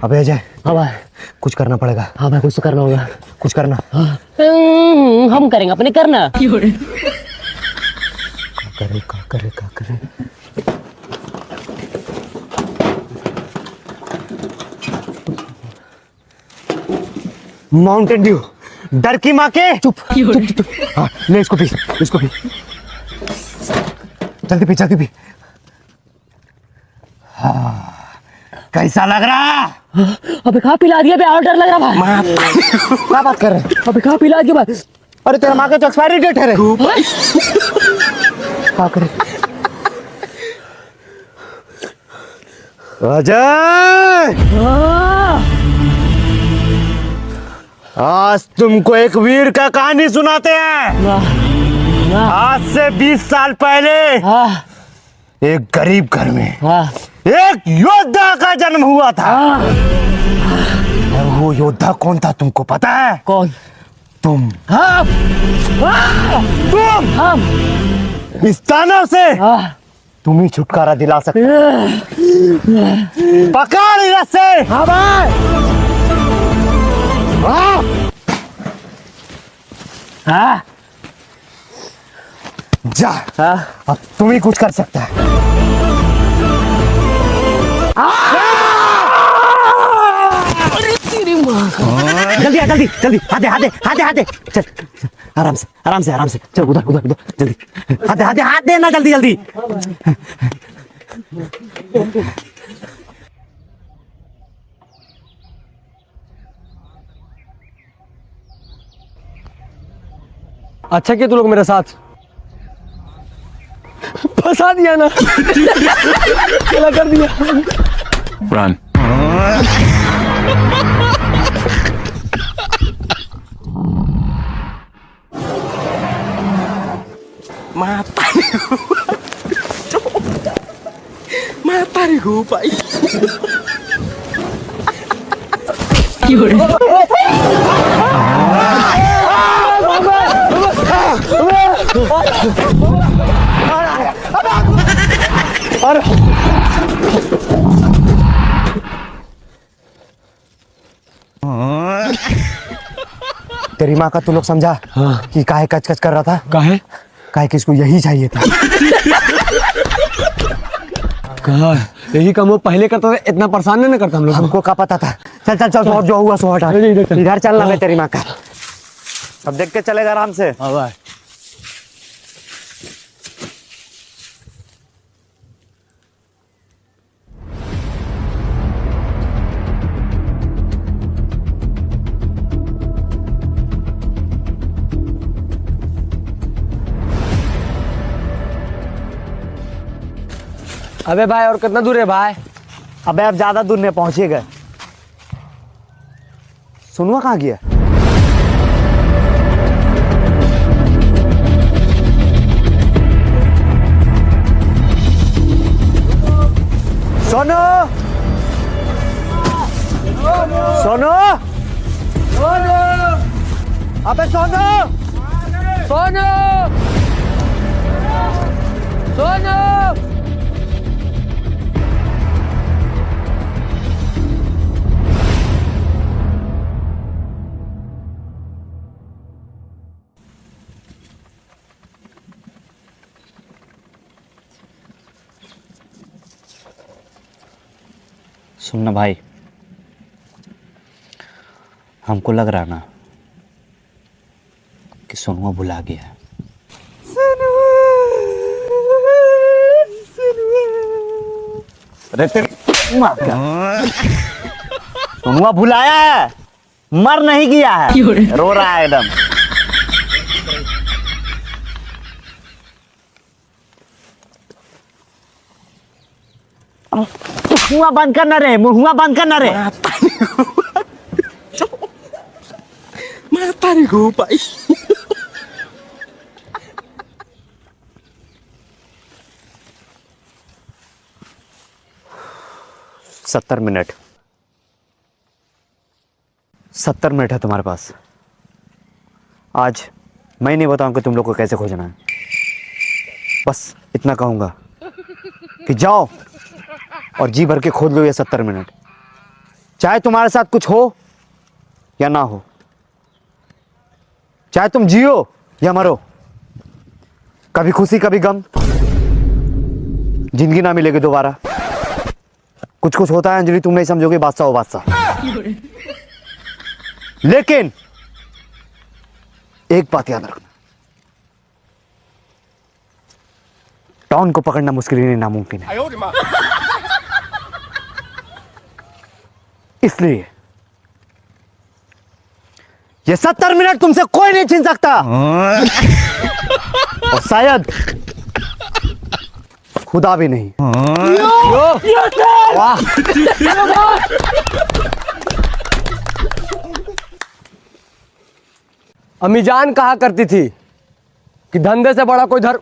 अबे अजय। हाँ भाई। कुछ करना पड़ेगा। हाँ भाई कुछ तो करना होगा। कुछ करना। हाँ। हम करेंगे अपने करना। का करे। Mountain Dew. डर की माँ के। चुप। हाँ ले इसको पी। जल्दी पी। हाँ कैसा लग रहा? अबे कहाँ पिला दिया बे, और डर लग रहा भाई। क्या बात कर रहे हैं? अबे कहाँ पिला दिया भाई? अरे तेरा माँ का तो एक्सपायरी डेट है रे। क्या करे? अजय आज तुमको एक वीर का कहानी सुनाते हैं। आज से 20 साल पहले एक गरीब घर में एक योद्धा का जन्म हुआ था। और वो योद्धा कौन था तुमको पता है? कौन? तुम। हम इस तानव से तुम ही छुटकारा दिला सकते। पकड़ इधर से। हाँ भाई। हाँ जा। अब तुम ही कुछ कर सकता है। जल्दी हाथ दे। चल आराम से चल उधर जल्दी हाथ देना जल्दी। अच्छा किया तू लोग मेरे साथ। फंसा दिया ना। क्या कर दिया? Run. Matarigo, pai. तेरी माँ का तू लोग समझा कि काहे कच कर रहा था? काहे कि इसको यही चाहिए था। कहा यही काम वो पहले करता था, इतना परेशान नहीं करता हम लोग। हमको क्या पता था। चल और जो हुआ सो हटा। इधर चलना है तेरी माँ का। अब देख के चलेगा आराम से। हाँ भाई। अबे भाई और कितना दूर है भाई? अबे अब ज्यादा दूर नहीं पहुंचे गए। सुनुआ कहाँ गया? सोनू अबे सोनू। सुनना भाई, हमको लग रहा ना कि सोनुआ भुला गया है। सोनुआ भुलाया है, मर नहीं गया है। रो रहा है एकदम। मुहुआ बंद करना रे, मुहुआ बंद करना रे। Matarigo, pai. 70 मिनट 70 मिनट है तुम्हारे पास। आज मैं नहीं बताऊंगा तुम लोग को कैसे खोजना है। बस इतना कहूंगा कि जाओ और जी भर के खोद लो ये 70 मिनट। चाहे तुम्हारे साथ कुछ हो या ना हो, चाहे तुम जियो या मरो, कभी खुशी कभी गम, जिंदगी ना मिलेगी दोबारा। कुछ कुछ होता है अंजलि, तुम नहीं समझोगे, बादशाह हो बादशाह। लेकिन एक बात याद रखना, टॉन को पकड़ना मुश्किल ही नहीं, नामुमकिन है। इसलिए ये 70 मिनट तुमसे कोई नहीं छीन सकता, और शायद खुदा भी नहीं। वाह! अम्मी जान कहा करती थी कि धंधे से बड़ा कोई धर्म।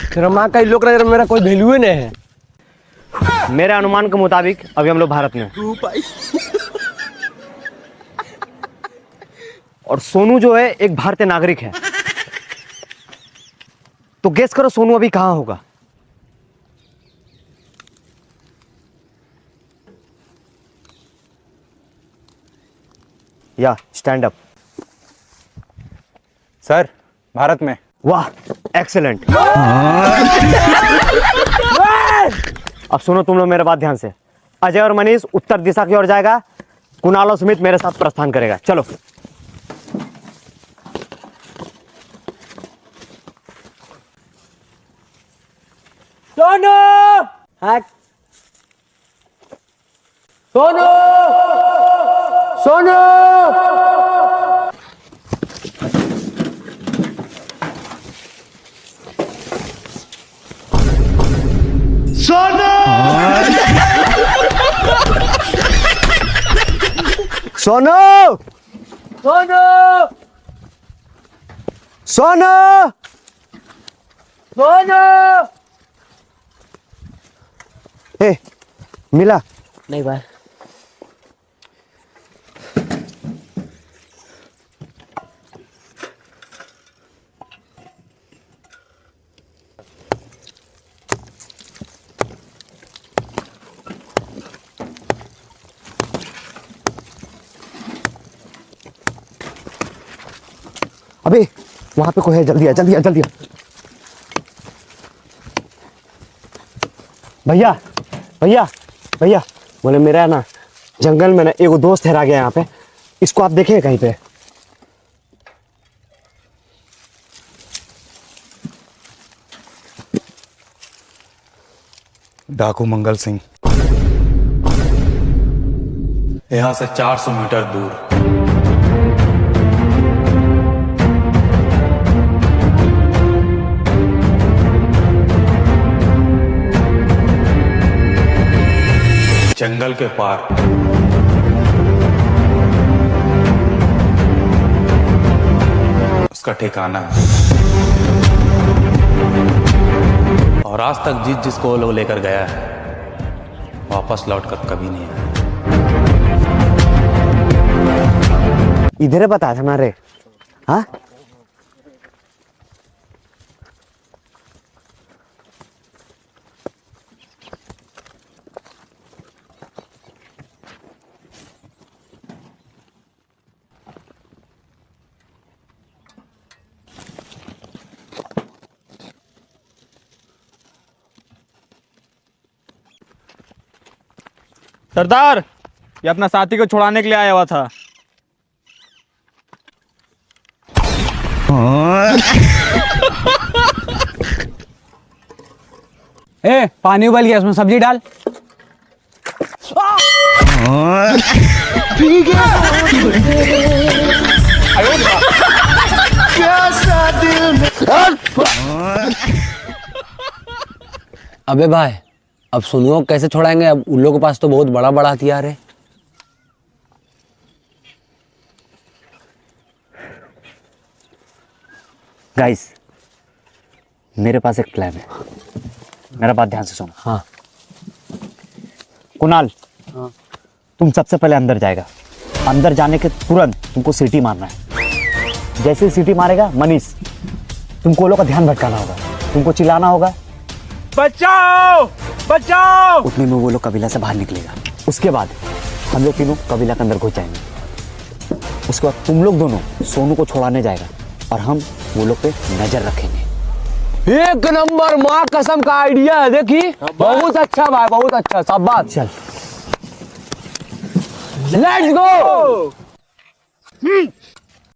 तेरा माँ का लोग मेरा कोई वैल्यू ही नहीं है। मेरे अनुमान के मुताबिक अभी हम लोग भारत में हैं। और सोनू जो है एक भारतीय नागरिक है, तो गेस करो सोनू अभी कहां होगा? या स्टैंड अप। सर, भारत में। वाह, एक्सेलेंट। अब सुनो तुम लोग मेरे बात ध्यान से। अजय और मनीष उत्तर दिशा की ओर जाएगा, कुणाल और सुमित मेरे साथ प्रस्थान करेगा। चलो। सोनू! सोनू! सोनू! सोनू! सोनू! सोनू! सोनू! ए, मिला? नहीं भाई। अबे वहां पे कोई है, जल्दी आ, जल्दी आ, जल्दी आ। भैया भैया भैया, बोले मेरा ना जंगल में ना एगो दोस्त हेरा गया यहाँ पे, इसको आप देखें कहीं पे? डाकू मंगल सिंह। यहाँ से 400 मीटर दूर। जंगल के पार उसका ठिकाना है, और आज तक जिसको वो लोग लेकर गया है वापस लौटकर कभी नहीं आया। इधर बता था ना रे। हाँ, सरदार, ये अपना साथी को छुड़ाने के लिए आया हुआ था। ए, पानी उबल गया, उसमें सब्जी डाल। अबे भाई, अब सोनू को कैसे छोड़ाएंगे? अब उन लोगों के पास तो बहुत बड़ा बड़ा हथियार है। गाइस, मेरे पास एक प्लान है, मेरा बात ध्यान से सुनो। हाँ। कुणाल, तुम सबसे पहले अंदर जाएगा। अंदर जाने के तुरंत तुमको सीटी मारना है। जैसे ही सीटी मारेगा मनीष, तुमको लोग का ध्यान भटकाना होगा, तुमको चिल्लाना होगा, बचाओ बचाओ। उतने में वो लोग कबीला से बाहर निकलेगा। उसके बाद हम लोग तीनों कबीला के अंदर घुस जाएंगे। उसके बाद तुम लोग दोनों सोनू को छुड़ाने जाएगा और हम वो लोग पे नजर रखेंगे। एक नंबर, माँ कसम का आइडिया है। देखी, बहुत अच्छा भाई, बहुत अच्छा। शाबाश। चल लेट्स गो।